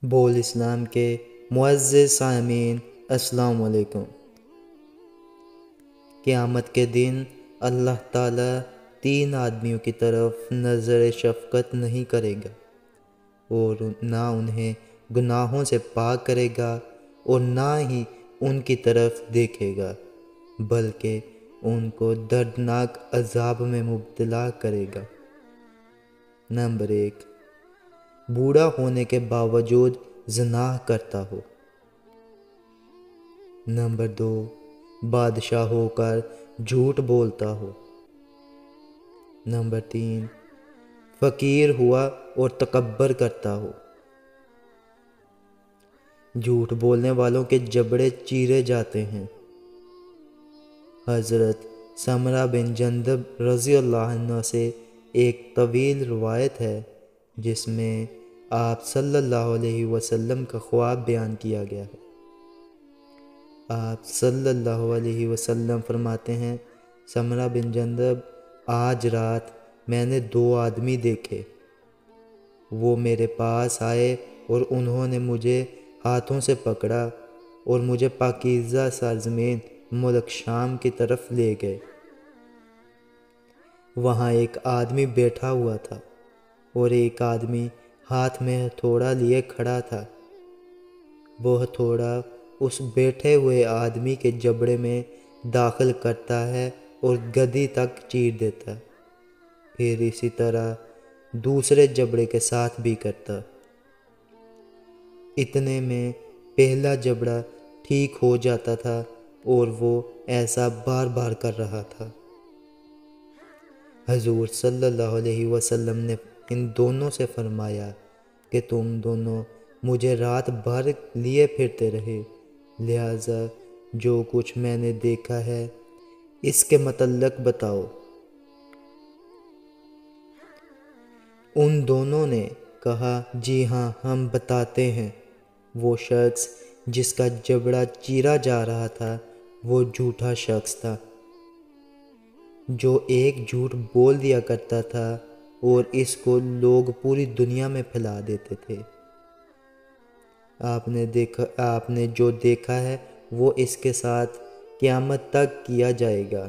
بول اسلام کے معزز سامعین السلام علیکم۔ قیامت کے دن اللہ تعالیٰ 3 آدمیوں کی طرف نظر شفقت نہیں کرے گا اور نہ انہیں گناہوں سے پاک کرے گا اور نہ ہی ان کی طرف دیکھے گا بلکہ ان کو دردناک عذاب میں مبتلا کرے گا۔ نمبر 1، بوڑھا ہونے کے باوجود زنا کرتا ہو۔ نمبر 2، بادشاہ ہو کر جھوٹ بولتا ہو۔ نمبر 3، فقیر ہوا اور تکبر کرتا ہو۔ جھوٹ بولنے والوں کے جبڑے چیرے جاتے ہیں۔ حضرت سمرہ بن جندب رضی اللہ عنہ سے ایک طویل روایت ہے جس میں آپ صلی اللہ علیہ وسلم کا خواب بیان کیا گیا ہے۔ آپ صلی اللہ علیہ وسلم فرماتے ہیں، سمرہ بن جندب، آج رات میں نے 2 آدمی دیکھے۔ وہ میرے پاس آئے اور انہوں نے مجھے ہاتھوں سے پکڑا اور مجھے پاکیزہ سرزمین ملک شام کی طرف لے گئے۔ وہاں ایک آدمی بیٹھا ہوا تھا اور ایک آدمی ہاتھ میں ہتھوڑا لیے کھڑا تھا۔ وہ ہتھوڑا اس بیٹھے ہوئے آدمی کے جبڑے میں داخل کرتا ہے اور گدی تک چیر دیتا، پھر اسی طرح دوسرے جبڑے کے ساتھ بھی کرتا۔ اتنے میں پہلا جبڑا ٹھیک ہو جاتا تھا اور وہ ایسا بار بار کر رہا تھا۔ حضور صلی اللہ علیہ وسلم نے ان دونوں سے فرمایا کہ تم دونوں مجھے رات بھر لیے پھرتے رہے، لہٰذا جو کچھ میں نے دیکھا ہے اس کے متعلق بتاؤ۔ ان دونوں نے کہا، جی ہاں، ہم بتاتے ہیں۔ وہ شخص جس کا جبڑا چیرا جا رہا تھا وہ جھوٹا شخص تھا جو ایک جھوٹ بول دیا کرتا تھا اور اس کو لوگ پوری دنیا میں پھیلا دیتے تھے۔ آپ نے جو دیکھا ہے وہ اس کے ساتھ قیامت تک کیا جائے گا۔